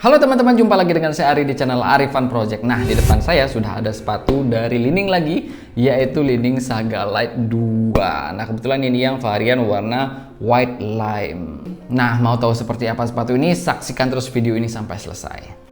Halo teman-teman, jumpa lagi dengan saya Ari di channel Ari Fun Project. Nah, di depan saya sudah ada sepatu dari Li-Ning lagi, yaitu Li-Ning Saga Light 2. Nah, kebetulan ini yang varian warna white lime. Nah, mau tahu seperti apa sepatu ini? Saksikan terus video ini sampai selesai.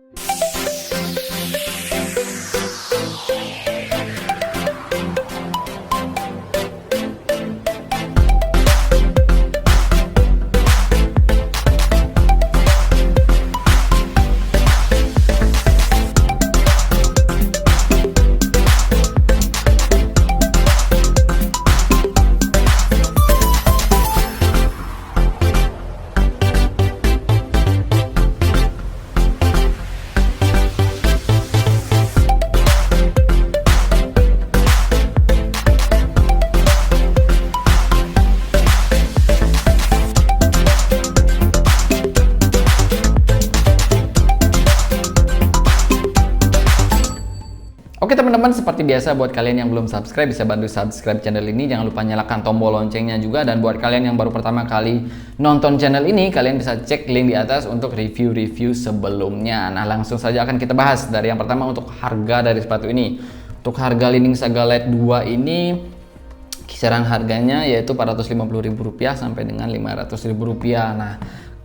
Oke teman-teman, seperti biasa buat kalian yang belum subscribe bisa bantu subscribe channel ini. Jangan lupa nyalakan tombol loncengnya juga. Dan buat kalian yang baru pertama kali nonton channel ini, kalian bisa cek link di atas untuk review-review sebelumnya. Nah, langsung saja akan kita bahas. Dari yang pertama untuk harga dari sepatu ini. Untuk harga Li-Ning Saga Light 2 ini kisaran harganya yaitu Rp450.000 sampai dengan Rp500.000. Nah,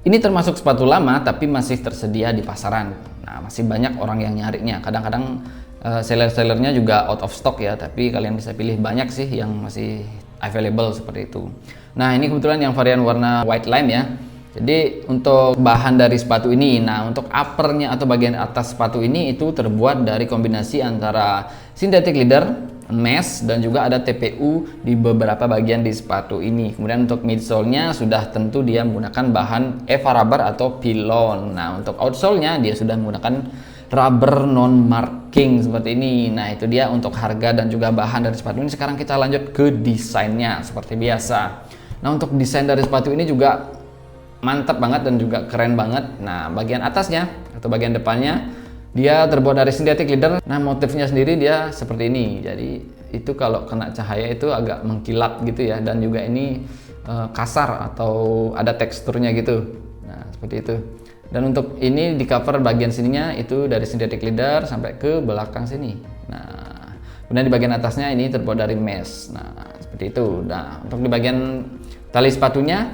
ini termasuk sepatu lama tapi masih tersedia di pasaran. Nah, masih banyak orang yang nyarinya. Kadang-kadang seller-sellernya juga out of stock ya, tapi kalian bisa pilih banyak sih yang masih available seperti itu. Nah, ini kebetulan yang varian warna white lime ya. Jadi untuk bahan dari sepatu ini, nah untuk uppernya atau bagian atas sepatu ini itu terbuat dari kombinasi antara synthetic leather, mesh, dan juga ada TPU di beberapa bagian di sepatu ini. Kemudian untuk midsole-nya sudah tentu dia menggunakan bahan EVA rubber atau pilon. Nah, untuk outsole-nya dia sudah menggunakan rubber non marking seperti ini. Nah, itu dia untuk harga dan juga bahan dari sepatu ini. Sekarang kita lanjut ke desainnya seperti biasa. Nah, untuk desain dari sepatu ini juga mantap banget dan juga keren banget. Nah, bagian atasnya atau bagian depannya dia terbuat dari synthetic leather. Nah, motifnya sendiri dia seperti ini. Jadi itu kalau kena cahaya itu agak mengkilap gitu ya. Dan juga ini kasar atau ada teksturnya gitu. Nah, seperti itu. Dan untuk ini di cover bagian sininya itu dari synthetic leather sampai ke belakang sini. Nah, kemudian di bagian atasnya ini terbuat dari mesh. Nah, seperti itu. Nah, untuk di bagian tali sepatunya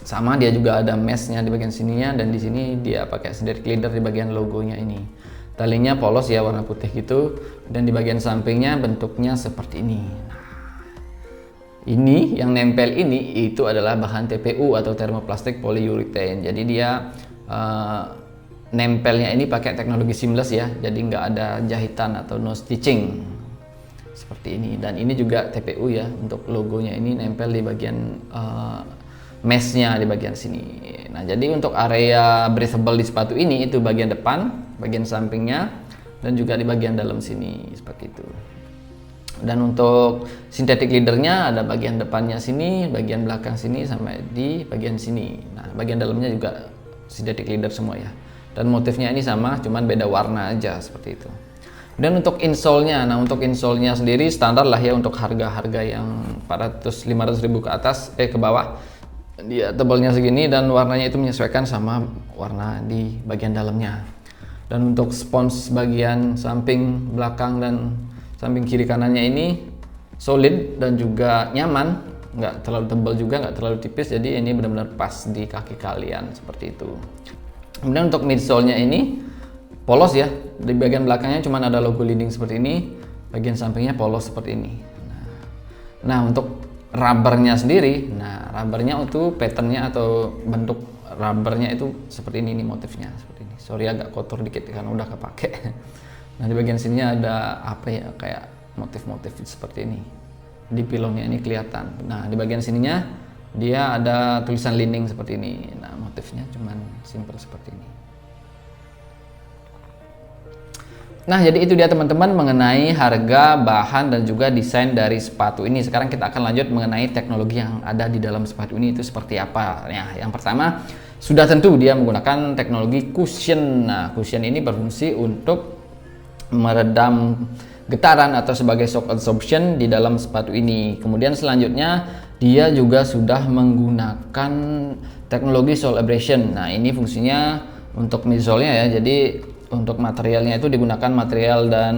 sama, dia juga ada meshnya di bagian sininya, dan di sini dia pakai synthetic leather di bagian logonya ini. Talinya polos ya, warna putih gitu. Dan di bagian sampingnya bentuknya seperti ini. Nah, ini yang nempel ini itu adalah bahan TPU atau thermoplastic polyurethane. Jadi dia nempelnya ini pakai teknologi seamless ya, jadi nggak ada jahitan atau no stitching seperti ini. Dan ini juga TPU ya, untuk logonya ini nempel di bagian meshnya di bagian sini. Nah, jadi untuk area breathable di sepatu ini itu bagian depan, bagian sampingnya, dan juga di bagian dalam sini seperti itu. Dan untuk synthetic leathernya ada bagian depannya sini, bagian belakang sini, sampai di bagian sini. Nah, bagian dalamnya juga synthetic leather semua ya. Dan motifnya ini sama, cuman beda warna aja seperti itu. Dan untuk insole-nya, nah untuk insole-nya sendiri standar lah ya untuk harga-harga yang 400-500 ribu ke atas, ke bawah. Dia tebalnya segini dan warnanya itu menyesuaikan sama warna di bagian dalamnya. Dan untuk spons bagian samping, belakang, dan samping kiri kanannya ini solid dan juga nyaman. Nggak terlalu tebal juga, nggak terlalu tipis, jadi ini benar-benar pas di kaki kalian seperti itu. Kemudian untuk midsole-nya ini polos ya, di bagian belakangnya cuma ada logo Li-Ning seperti ini, bagian sampingnya polos seperti ini. Nah, untuk rubbernya sendiri, nah rubbernya itu patternnya atau bentuk rubbernya itu seperti ini motifnya seperti ini. Sorry agak kotor dikit karena udah kepake. Nah, di bagian sininya ada apa ya, kayak motif-motif seperti ini. Di pilonnya ini kelihatan. Nah, di bagian sininya dia ada tulisan Li-Ning seperti ini. Nah, motifnya cuman simple seperti ini. Nah, jadi itu dia teman-teman mengenai harga, bahan, dan juga desain dari sepatu ini. Sekarang kita akan lanjut mengenai teknologi yang ada di dalam sepatu ini itu seperti apa. Nah, yang pertama sudah tentu dia menggunakan teknologi cushion. Nah, cushion ini berfungsi untuk meredam getaran atau sebagai shock absorption di dalam sepatu ini. Kemudian selanjutnya dia juga sudah menggunakan teknologi soul abrasion. Nah, ini fungsinya untuk midsolnya ya. Jadi untuk materialnya itu digunakan material dan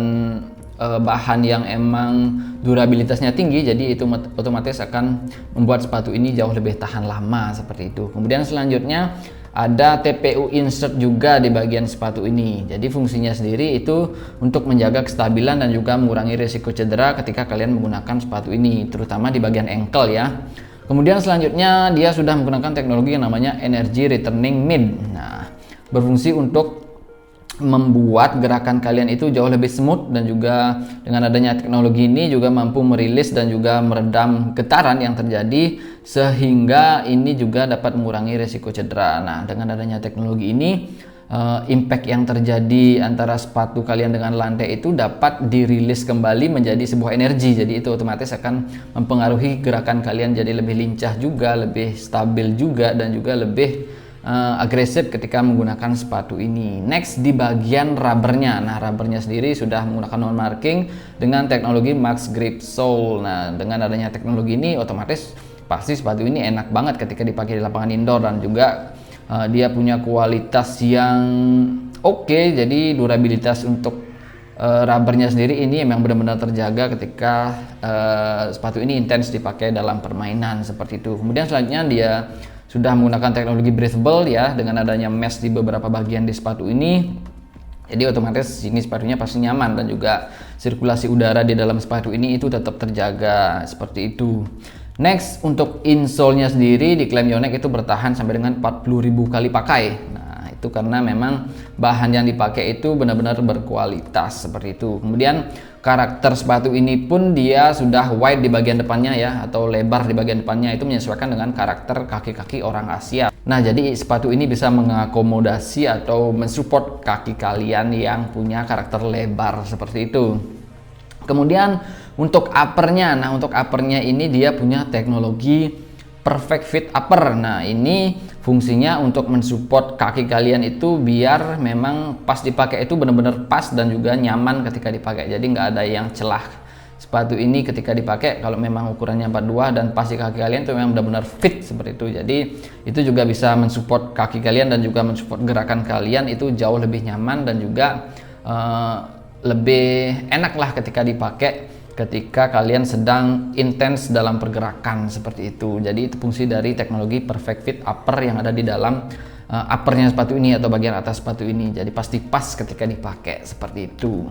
bahan yang emang durabilitasnya tinggi, jadi itu otomatis akan membuat sepatu ini jauh lebih tahan lama seperti itu. Kemudian selanjutnya ada TPU insert juga di bagian sepatu ini. Jadi fungsinya sendiri itu untuk menjaga kestabilan dan juga mengurangi risiko cedera ketika kalian menggunakan sepatu ini, terutama di bagian ankle ya. Kemudian selanjutnya dia sudah menggunakan teknologi yang namanya Energy Returning Mid. Nah, berfungsi untuk membuat gerakan kalian itu jauh lebih smooth, dan juga dengan adanya teknologi ini juga mampu merilis dan juga meredam getaran yang terjadi, sehingga ini juga dapat mengurangi risiko cedera. Nah, dengan adanya teknologi ini impact yang terjadi antara sepatu kalian dengan lantai itu dapat dirilis kembali menjadi sebuah energi, jadi itu otomatis akan mempengaruhi gerakan kalian jadi lebih lincah juga, lebih stabil juga, dan juga lebih agresif ketika menggunakan sepatu ini. Next di bagian rubbernya. Nah, rubbernya sendiri sudah menggunakan non marking dengan teknologi Max Grip Sole. Nah, dengan adanya teknologi ini otomatis pasti sepatu ini enak banget ketika dipakai di lapangan indoor, dan juga dia punya kualitas yang oke. Jadi durabilitas untuk rubbernya sendiri ini memang benar-benar terjaga ketika sepatu ini intens dipakai dalam permainan seperti itu. Kemudian selanjutnya dia sudah menggunakan teknologi breathable ya, dengan adanya mesh di beberapa bagian di sepatu ini. Jadi otomatis ini sepatunya pasti nyaman, dan juga sirkulasi udara di dalam sepatu ini itu tetap terjaga seperti itu. Next, untuk insole-nya sendiri diklaim Yonex itu bertahan sampai dengan 40.000 kali pakai. Nah, itu karena memang bahan yang dipakai itu benar-benar berkualitas seperti itu. Kemudian karakter sepatu ini pun dia sudah wide di bagian depannya ya, atau lebar di bagian depannya, itu menyesuaikan dengan karakter kaki-kaki orang Asia. Nah, jadi sepatu ini bisa mengakomodasi atau mensupport kaki kalian yang punya karakter lebar seperti itu. Kemudian untuk uppernya, nah untuk uppernya ini dia punya teknologi Perfect Fit Upper. Nah, ini fungsinya untuk mensupport kaki kalian itu biar memang pas dipakai itu benar-benar pas dan juga nyaman ketika dipakai. Jadi nggak ada yang celah sepatu ini ketika dipakai kalau memang ukurannya 42 dan pas di kaki kalian itu memang benar-benar fit seperti itu. Jadi itu juga bisa mensupport kaki kalian dan juga mensupport gerakan kalian itu jauh lebih nyaman, dan juga lebih enak lah ketika dipakai ketika kalian sedang intens dalam pergerakan seperti itu. Jadi itu fungsi dari teknologi Perfect Fit Upper yang ada di dalam uppernya sepatu ini atau bagian atas sepatu ini. Jadi pasti pas ketika dipakai seperti itu.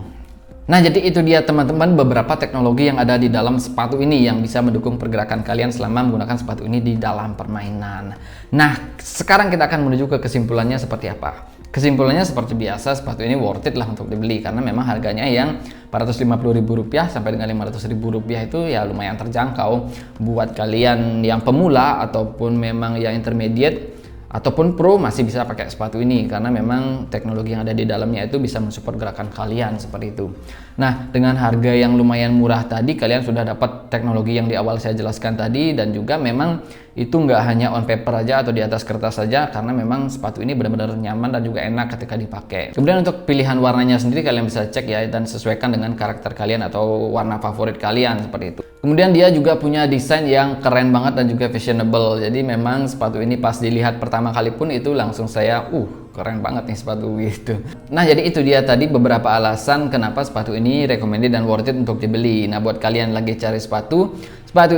Nah, jadi itu dia teman-teman beberapa teknologi yang ada di dalam sepatu ini yang bisa mendukung pergerakan kalian selama menggunakan sepatu ini di dalam permainan. Nah, sekarang kita akan menuju ke kesimpulannya seperti apa. Kesimpulannya seperti biasa, sepatu ini worth it lah untuk dibeli, karena memang harganya yang Rp450.000 sampai dengan Rp500.000 itu ya lumayan terjangkau buat kalian yang pemula ataupun memang yang intermediate ataupun pro masih bisa pakai sepatu ini, karena memang teknologi yang ada di dalamnya itu bisa mensupport gerakan kalian seperti itu. Nah, dengan harga yang lumayan murah tadi kalian sudah dapat teknologi yang di awal saya jelaskan tadi, dan juga memang itu nggak hanya on paper aja atau di atas kertas saja, karena memang sepatu ini benar-benar nyaman dan juga enak ketika dipakai. Kemudian untuk pilihan warnanya sendiri kalian bisa cek ya, dan sesuaikan dengan karakter kalian atau warna favorit kalian seperti itu. Kemudian dia juga punya desain yang keren banget dan juga fashionable. Jadi memang sepatu ini pas dilihat pertama kali pun itu langsung saya keren banget nih sepatu gitu. Nah, jadi itu dia tadi beberapa alasan kenapa sepatu ini recommended dan worth it untuk dibeli. Nah, buat kalian lagi cari sepatu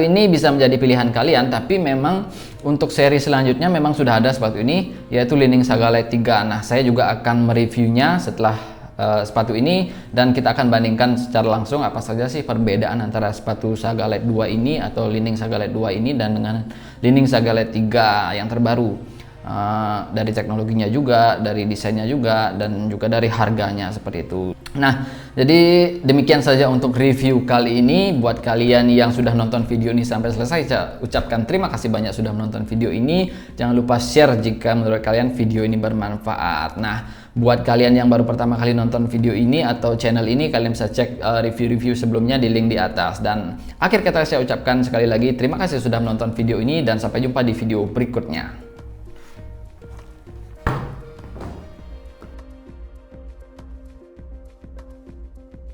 ini bisa menjadi pilihan kalian, tapi memang untuk seri selanjutnya memang sudah ada sepatu ini, yaitu Li-Ning Saga Light 3. Nah, saya juga akan mereviewnya setelah sepatu ini, dan kita akan bandingkan secara langsung apa saja sih perbedaan antara sepatu Saga Light 2 ini atau Li-Ning Saga Light 2 ini dan dengan Li-Ning Saga Light 3 yang terbaru. Dari teknologinya juga, dari desainnya juga, dan juga dari harganya seperti itu. Nah, jadi demikian saja untuk review kali ini. Buat kalian yang sudah nonton video ini sampai selesai, saya ucapkan terima kasih banyak sudah menonton video ini. Jangan lupa share jika menurut kalian video ini bermanfaat. Nah, buat kalian yang baru pertama kali nonton video ini atau channel ini, kalian bisa cek review-review sebelumnya di link di atas. Dan akhir kata saya ucapkan sekali lagi terima kasih sudah menonton video ini, dan sampai jumpa di video berikutnya.